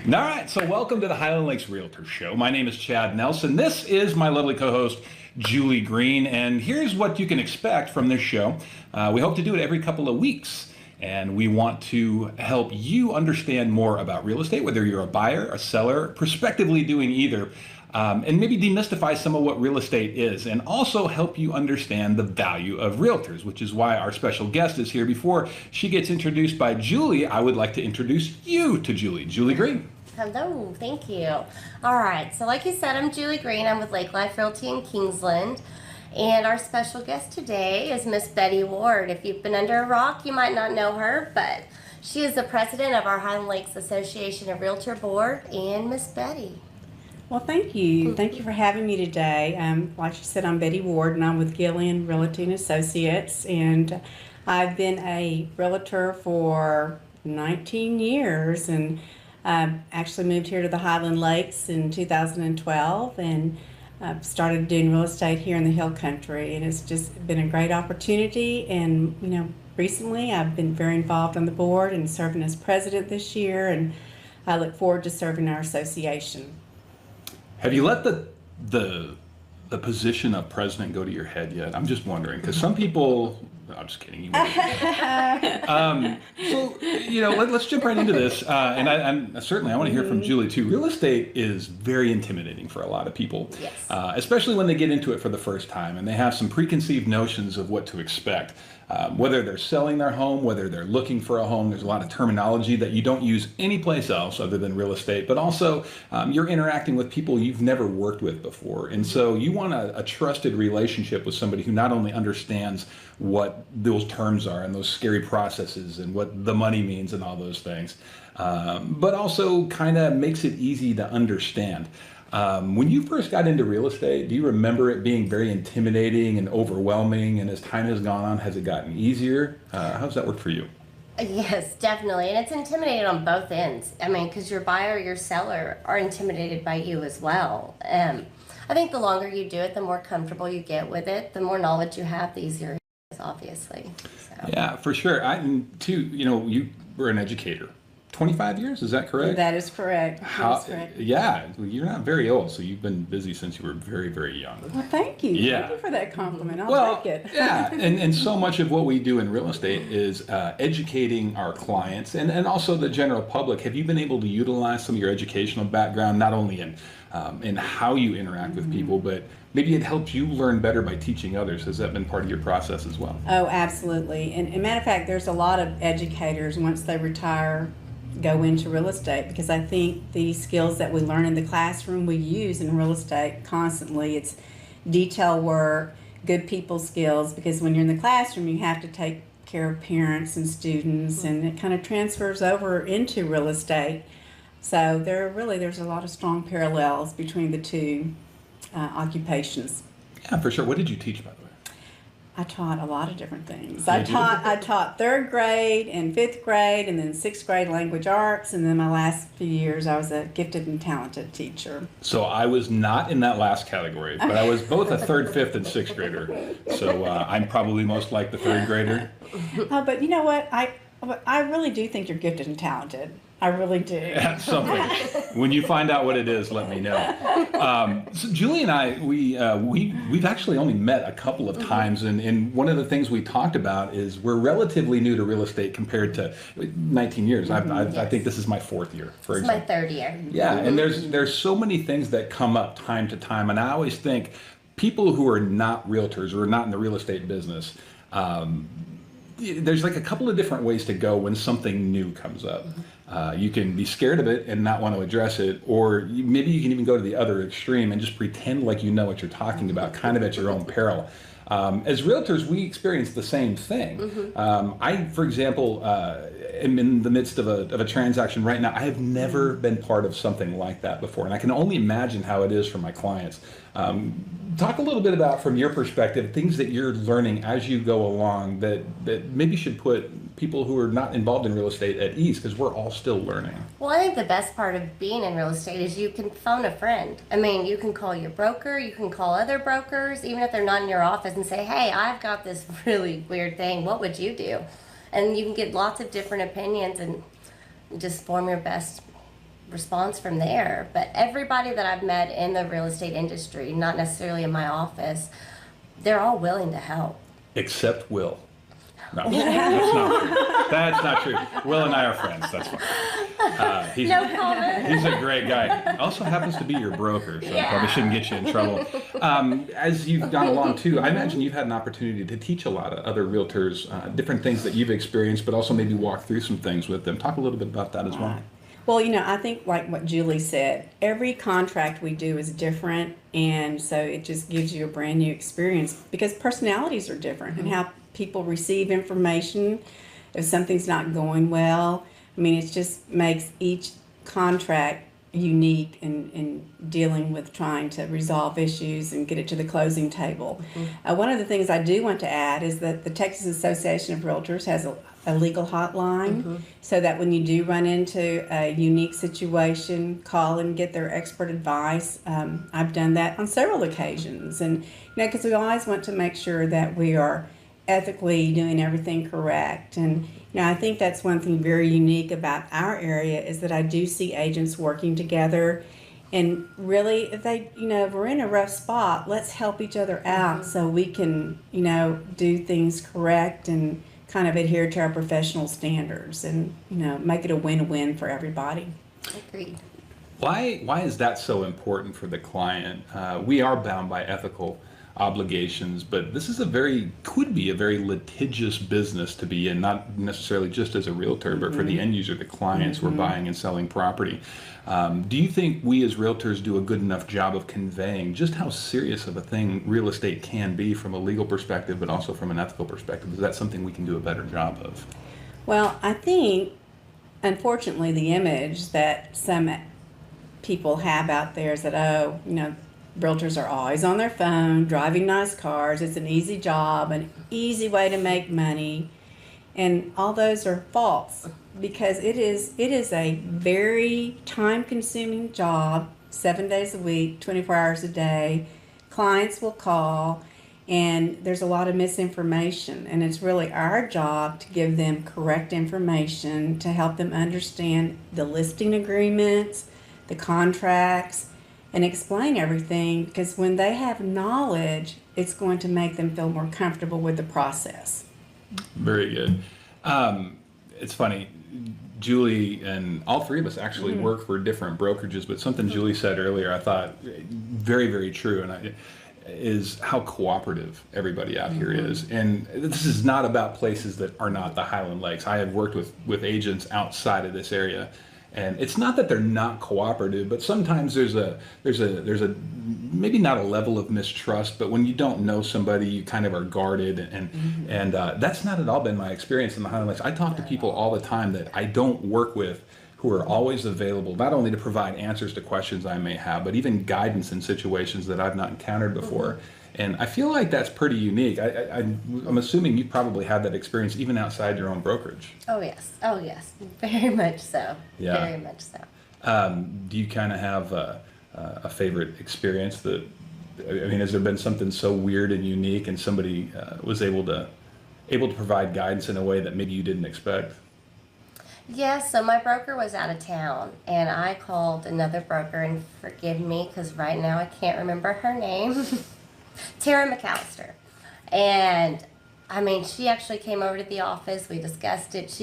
All right, so welcome to the Highland Lakes Realtor Show. My name is Chad Nelson. This is my lovely co-host, Julie Green, and here's what you can expect from this show. We hope to do it every couple of weeks, and we want to help you understand more about real estate, whether you're a buyer, a seller, prospectively doing either, and maybe demystify some of what real estate is, and also help you understand the value of realtors, which is why our special guest is here. Before she gets introduced by Julie, I would like to introduce you to Julie. Julie Green. Hello, thank you. All right, so like you said, I'm Julie Green. I'm with Lake Life Realty in Kingsland. And our special guest today is Miss Betty Ward. If you've been under a rock, you might not know her, but she is the president of our Highland Lakes Association of Realtor Board. And Miss Betty. Well, thank you. Thank you for having me today. Like you said, I'm Betty Ward, and I'm with Gillian Realty and Associates. And I've been a realtor for 19 years, and actually moved here to the Highland Lakes in 2012 and started doing real estate here in the Hill Country, and it's just been a great opportunity. And recently I've been very involved on the board and serving as president this year, and I look forward to serving our association. Have you let the position of president go to your head yet? I'm just wondering, because some people. No, I'm just kidding. You let's jump right into this. And I certainly want to hear from Julie too. Real estate is very intimidating for a lot of people, Yes. Especially when they get into it for the first time and they have some preconceived notions of what to expect. Whether they're selling their home, whether they're looking for a home, there's a lot of terminology that you don't use anyplace else other than real estate, but also you're interacting with people you've never worked with before. And so you want a trusted relationship with somebody who not only understands what those terms are and those scary processes and what the money means and all those things, but also kind of makes it easy to understand. When you first got into real estate, do you remember it being very intimidating and overwhelming? And as time has gone on, has it gotten easier? How's that work for you? Yes, definitely. And it's intimidating on both ends. I mean, because your buyer, your seller are intimidated by you as well. I think the longer you do it, the more comfortable you get with it, the more knowledge you have, the easier it is, obviously. So. Yeah, for sure. You were an educator. 25 years, is that correct? That is correct. That's correct. Yeah, you're not very old, so you've been busy since you were very, very young. Well, thank you. Yeah. Thank you for that compliment. I'll take it. Yeah, and so much of what we do in real estate is educating our clients and also the general public. Have you been able to utilize some of your educational background, not only in how you interact with people, but maybe it helps you learn better by teaching others? Has that been part of your process as well? Oh, absolutely. And matter of fact, there's a lot of educators, once they retire, go into real estate, because I think the skills that we learn in the classroom we use in real estate constantly. It's detail work, good people skills, because when you're in the classroom you have to take care of parents and students, and it kind of transfers over into real estate. So there's a lot of strong parallels between the two occupations. Yeah, for sure. What did you teach, by the way? I taught a lot of different things. I taught third grade and fifth grade, and then sixth grade language arts, and then my last few years I was a gifted and talented teacher. So I was not in that last category, but I was both a third, fifth, and sixth grader. So I'm probably most like the third grader. But you know what? I really do think you're gifted and talented. I really do. That's something. When you find out what it is, let me know. So Julie and I, we've actually only met a couple of times, and one of the things we talked about is we're relatively new to real estate compared to 19 years. I think this is my fourth year, for example. It's my third year. Yeah, and there's so many things that come up time to time, and I always think people who are not realtors or are not in the real estate business, there's like a couple of different ways to go when something new comes up. You can be scared of it and not want to address it, or maybe you can even go to the other extreme and just pretend like you know what you're talking about, kind of at your own peril. As realtors, we experience the same thing. I, for example, am in the midst of a transaction right now. I have never been part of something like that before, and I can only imagine how it is for my clients. Talk a little bit about, from your perspective, things that you're learning as you go along that maybe should put people who are not involved in real estate at ease, because we're all still learning. Well, I think the best part of being in real estate is you can phone a friend. I mean, you can call your broker, you can call other brokers, even if they're not in your office, and say, hey, I've got this really weird thing, what would you do? And you can get lots of different opinions and just form your best response from there. But everybody that I've met in the real estate industry, not necessarily in my office, they're all willing to help. Except Will. No, that's not true. That's not true. Will and I are friends. That's fine. No comment. He's a great guy. Also happens to be your broker, so I probably shouldn't get you in trouble. As you've gone along too, I imagine you've had an opportunity to teach a lot of other realtors different things that you've experienced, but also maybe walk through some things with them. Talk a little bit about that as well. Well, I think like what Julie said, every contract we do is different, and so it just gives you a brand new experience because personalities are different and how people receive information. If something's not going well, it just makes each contract unique in dealing with trying to resolve issues and get it to the closing table. One of the things I do want to add is that the Texas Association of Realtors has a legal hotline so that when you do run into a unique situation, call and get their expert advice. I've done that on several occasions, and because we always want to make sure that we are ethically doing everything correct. And I think that's one thing very unique about our area is that I do see agents working together, and really if we're in a rough spot, let's help each other out so we can do things correct and kind of adhere to our professional standards and make it a win-win for everybody. Agreed. Why is that so important for the client? We are bound by ethical obligations, but this is could be a very litigious business to be in, not necessarily just as a realtor, but for the end user, the clients who are buying and selling property. Do you think we as realtors do a good enough job of conveying just how serious of a thing real estate can be from a legal perspective, but also from an ethical perspective? Is that something we can do a better job of? Well, I think, unfortunately, the image that some people have out there is that, realtors are always on their phone, driving nice cars. It's an easy job, an easy way to make money. And all those are false because it is a very time-consuming job, 7 days a week, 24 hours a day. Clients will call, and there's a lot of misinformation. And it's really our job to give them correct information to help them understand the listing agreements, the contracts, and explain everything, because when they have knowledge, it's going to make them feel more comfortable with the process. Very good. It's funny, Julie and all three of us actually work for different brokerages, but something Julie said earlier I thought very, very true, is how cooperative everybody out here is. And this is not about places that are not the Highland Lakes. I have worked with agents outside of this area, and it's not that they're not cooperative, but sometimes there's a maybe not a level of mistrust, but when you don't know somebody, you kind of are guarded, and that's not at all been my experience in the Highland Lakes. I talk to people all the time that I don't work with who are always available, not only to provide answers to questions I may have, but even guidance in situations that I've not encountered before. And I feel like that's pretty unique. I'm assuming you probably had that experience even outside your own brokerage. Oh yes, very much so. Yeah. Very much so. Do you kind of have a favorite experience has there been something so weird and unique and somebody was able to provide guidance in a way that maybe you didn't expect? Yes, so my broker was out of town, and I called another broker, and forgive me because right now I can't remember her name. Tara McAllister. And she actually came over to the office. We discussed it.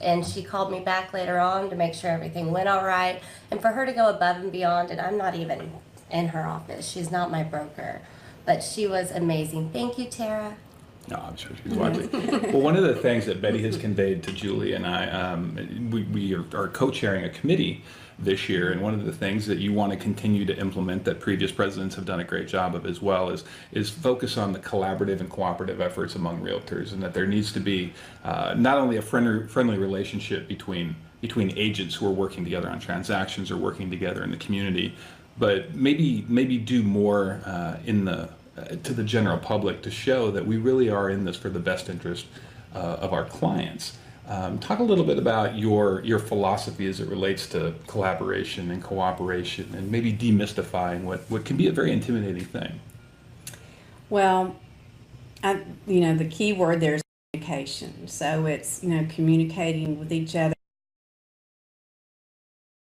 And she called me back later on to make sure everything went all right. And for her to go above and beyond, and I'm not even in her office. She's not my broker. But she was amazing. Thank you, Tara. No, I'm sure she's watching. Well, one of the things that Betty has conveyed to Julie and I, we are co-chairing a committee this year, and one of the things that you want to continue to implement that previous presidents have done a great job of as well is focus on the collaborative and cooperative efforts among realtors, and that there needs to be not only a friendly relationship between agents who are working together on transactions or working together in the community, but maybe do more to the general public to show that we really are in this for the best interest of our clients. Talk a little bit about your philosophy as it relates to collaboration and cooperation, and maybe demystifying what can be a very intimidating thing. Well, the key word there is communication. So it's communicating with each other.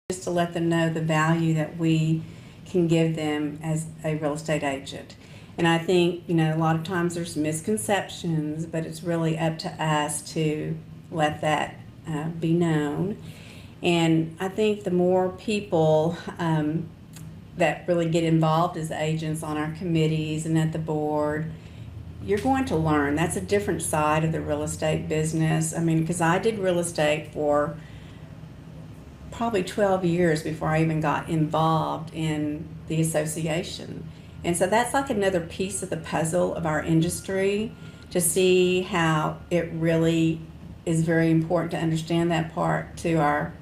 Just to let them know the value that we can give them as a real estate agent. And I think, a lot of times there's misconceptions, but it's really up to us to let that be known. And I think the more people that really get involved as agents on our committees and at the board, you're going to learn. That's a different side of the real estate business. I mean, because I did real estate for probably 12 years before I even got involved in the association. And so that's like another piece of the puzzle of our industry, to see how it really is very important to understand that part to our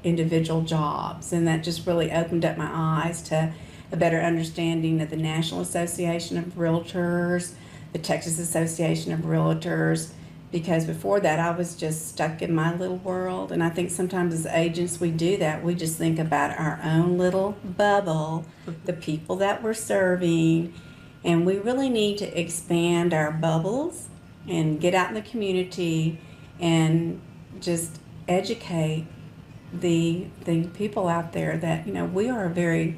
individual jobs. And that just really opened up my eyes to a better understanding of the National Association of Realtors, the Texas Association of Realtors, because before that I was just stuck in my little world. And I think sometimes as agents we do that. We just think about our own little bubble, the people that we're serving, and we really need to expand our bubbles and get out in the community and just educate the people out there that we are a very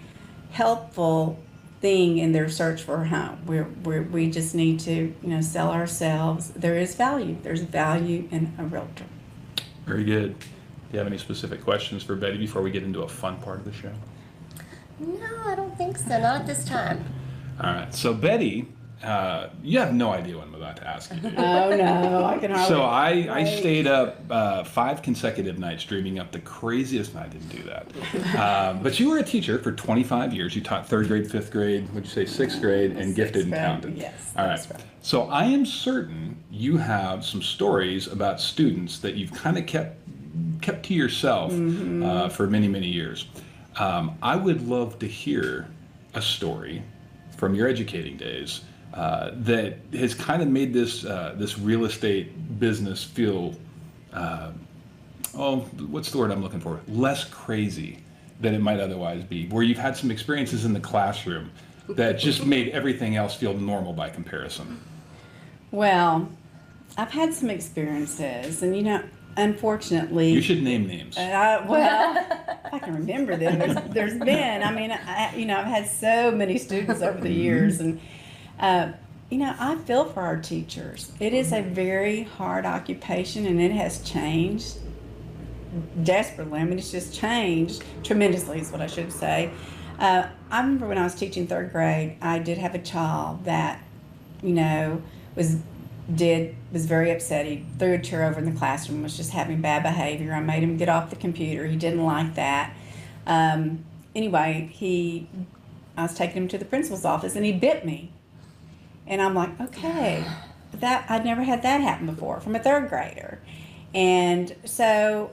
helpful thing in their search for a home. We just need to sell ourselves. There is value. There's value in a realtor. Very good. Do you have any specific questions for Betty before we get into a fun part of the show? No, I don't think so. Not at this time. All right. So Betty, you have no idea what I'm about to ask you. Oh no, I can hardly. So I stayed up 5 consecutive nights dreaming up the craziest. I didn't do that. But you were a teacher for 25 years. You taught 3rd grade, 5th grade, would you say 6th grade, and gifted and talented. Yes. All right. That's right. So I am certain you have some stories about students that you've kind of kept to yourself for many, many years. I would love to hear a story from your educating days that has kind of made this real estate business feel, what's the word I'm looking for? Less crazy than it might otherwise be. Where you've had some experiences in the classroom that just made everything else feel normal by comparison. Well, I've had some experiences, and unfortunately, You should name names. I can remember them. There's been. I mean, I've had so many students over the years, and I feel for our teachers. It is a very hard occupation, and it has changed desperately. I mean, it's just changed tremendously, is what I should say. I remember when I was teaching 3rd grade, I did have a child that, was very upset. He threw a chair over in the classroom, was just having bad behavior. I made him get off the computer. He didn't like that. Anyway, I was taking him to the principal's office, and he bit me. And I'm like, okay, I'd never had that happen before from a 3rd grader. And so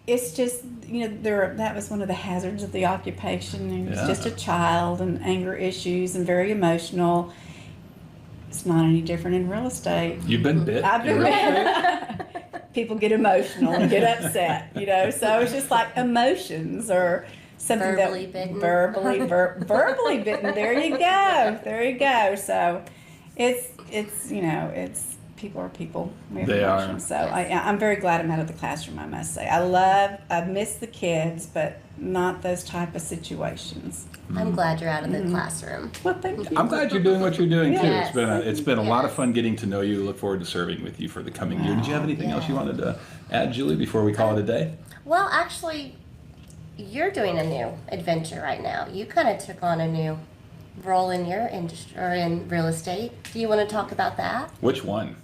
it's just, that was one of the hazards of the occupation. He was just a child, and anger issues, and very emotional. It's not any different in real estate. You've been bit? I've been bit. People get emotional and get upset, so it's just like emotions or something Verbally that bitten. verbally bitten. There you go. So it's people are people. We have They are. emotions. So I'm very glad I'm out of the classroom, I must say. I miss the kids, but not those type of situations. I'm glad you're out of the classroom. Well, thank you. I'm glad you're doing what you're doing too. Yes. It's been a lot of Yes. fun getting to know you. Look forward to serving with you for the coming year. Did you have anything else you wanted to add, Julie, before we call it a day? Well, actually, you're doing a new adventure right now. You kind of took on a new role in your industry or in real estate. Do you want to talk about that? Which one?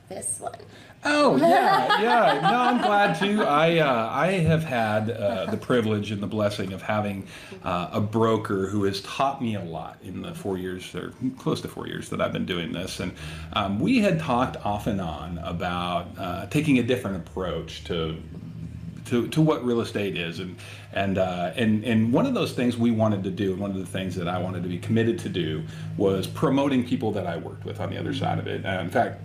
This one. Oh, yeah. No, I'm glad to. I have had the privilege and the blessing of having a broker who has taught me a lot in the 4 years, or close to 4 years that I've been doing this. And we had talked off and on about taking a different approach to what real estate is, and one of those things we wanted to do, and one of the things that I wanted to be committed to do, was promoting people that I worked with on the other side of it. In fact,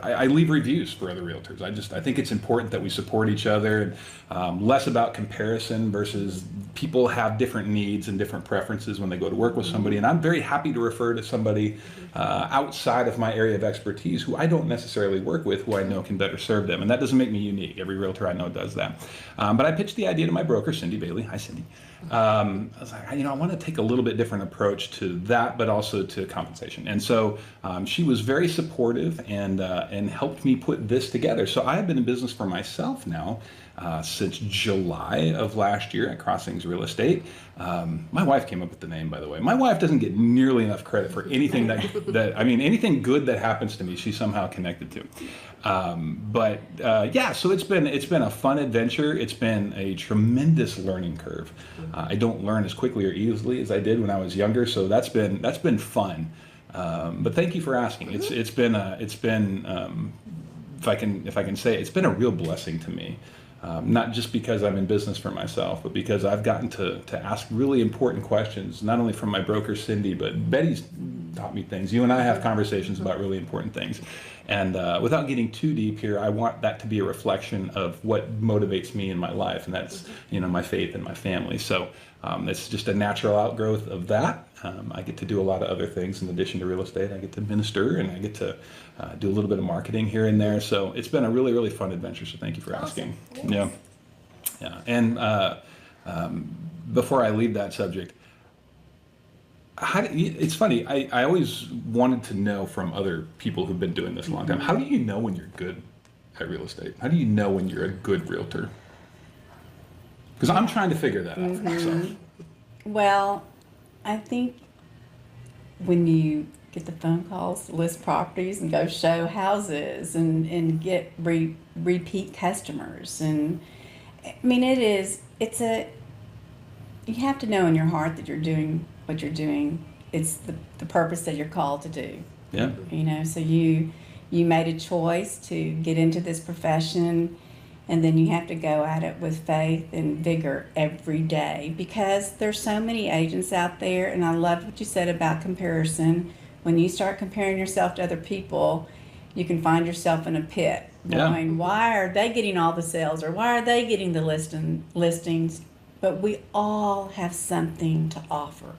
I leave reviews for other realtors. I think it's important that we support each other, and less about comparison versus people have different needs and different preferences when they go to work with somebody. And I'm very happy to refer to somebody outside of my area of expertise who I don't necessarily work with, who I know can better serve them. And that doesn't make me unique. Every realtor I know does that. But I pitched the idea to my broker, Cindy Bailey. Hi, Cindy. I was like, I want to take a little bit different approach to that, but also to compensation. And so she was very supportive and helped me put this together. So I have been in business for myself now since July of last year at Crossings Real Estate. My wife came up with the name, by the way. My wife doesn't get nearly enough credit for anything anything good that happens to me, she's somehow connected to. So it's been a fun adventure. It's been a tremendous learning curve. I don't learn as quickly or easily as I did when I was younger, so that's been fun. But thank you for asking. It's been if I can say, it's been a real blessing to me. Not just because I'm in business for myself, but because I've gotten to ask really important questions, not only from my broker, Cindy, but Betty's taught me things. You and I have conversations about really important things. And without getting too deep here, I want that to be a reflection of what motivates me in my life, and that's my faith and my family. So it's just a natural outgrowth of that. I get to do a lot of other things in addition to real estate. I get to minister, and I get to do a little bit of marketing here and there. So it's been a really, really fun adventure. So thank you for asking. Yes. Yeah. And before I leave that subject, it's funny. I always wanted to know from other people who've been doing this a long time. How do you know when you're good at real estate? How do you know when you're a good realtor? Because I'm trying to figure that out for myself. Well, I think when you get the phone calls to list properties and go show houses and get repeat customers, and I mean you have to know in your heart that you're doing what you're doing. It's the purpose that you're called to do. Yeah. So you made a choice to get into this profession, and then you have to go at it with faith and vigor every day, because there's so many agents out there. And I love what you said about comparison. When you start comparing yourself to other people, you can find yourself in a pit going, why are they getting all the sales, or why are they getting the listings? But we all have something to offer.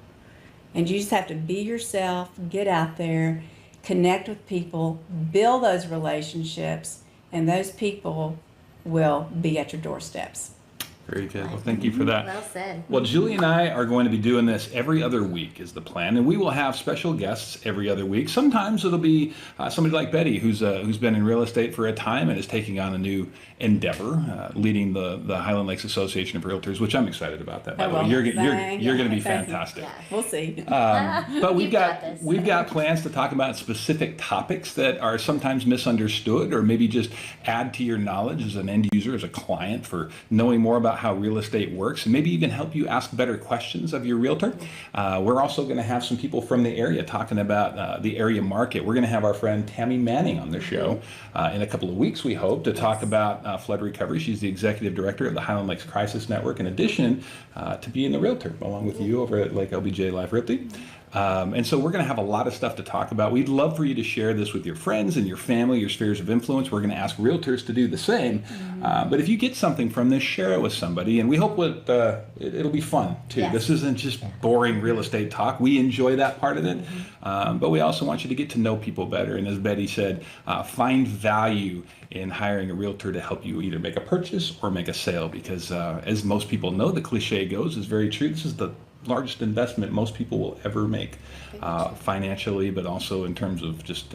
And you just have to be yourself, get out there, connect with people, build those relationships, and those people will be at your doorsteps. Very good. Well, thank you for that. Well said. Well, Julie and I are going to be doing this every other week is the plan, and we will have special guests every other week. Sometimes it'll be somebody like Betty, who's been in real estate for a time and is taking on a new endeavor, leading the Highland Lakes Association of Realtors, which I'm excited about. That, by the way, you're going to be fantastic. Yeah. We'll see. But we've got this. we've got plans to talk about specific topics that are sometimes misunderstood, or maybe just add to your knowledge as an end user, as a client, for knowing more about how real estate works, and maybe even help you ask better questions of your realtor. We're also going to have some people from the area talking about the area market. We're going to have our friend Tammy Manning on the show in a couple of weeks, we hope, to talk about flood recovery. She's the executive director of the Highland Lakes Crisis Network, in addition to being the realtor along with you over at Lake LBJ Life Realty. And so we're going to have a lot of stuff to talk about. We'd love for you to share this with your friends and your family, your spheres of influence. We're going to ask realtors to do the same. But if you get something from this, share it with somebody. And we hope it'll be fun, too. Yes. This isn't just boring real estate talk. We enjoy that part of it. But we also want you to get to know people better. And as Betty said, find value in hiring a realtor to help you either make a purchase or make a sale. Because as most people know, the cliche goes is very true. This is the largest investment most people will ever make, financially, but also in terms of just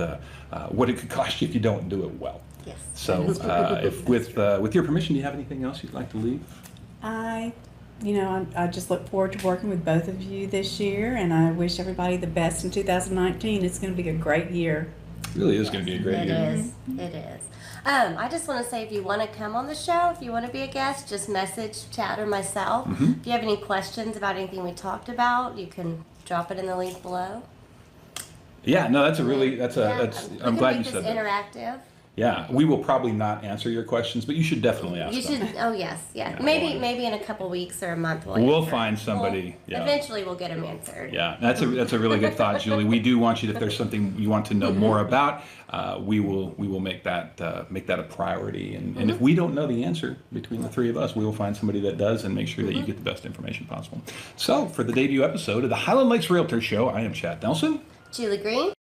what it could cost you if you don't do it well. Yes. So, if with your permission, do you have anything else you'd like to leave? I just look forward to working with both of you this year, and I wish everybody the best in 2019. It's going to be a great year. It really is going to be a great year. It is. It is. I just want to say, if you want to come on the show, if you want to be a guest, just message Chad or myself. If you have any questions about anything we talked about, you can drop it in the link below. Yeah, no, I'm glad you said that. Interactive. Yeah, we will probably not answer your questions, but you should definitely ask You them. should. Oh yes, yeah. Yeah, maybe in a couple weeks or a month We'll answer. find somebody. Yeah. Eventually, we'll get them answered. Yeah, that's a really good thought, Julie. We do want you, if there's something you want to know more about, we will make that a priority. And if we don't know the answer between the three of us, we will find somebody that does and make sure that you get the best information possible. So for the debut episode of the Highland Lakes Realtor Show, I am Chad Nelson. Julie Green.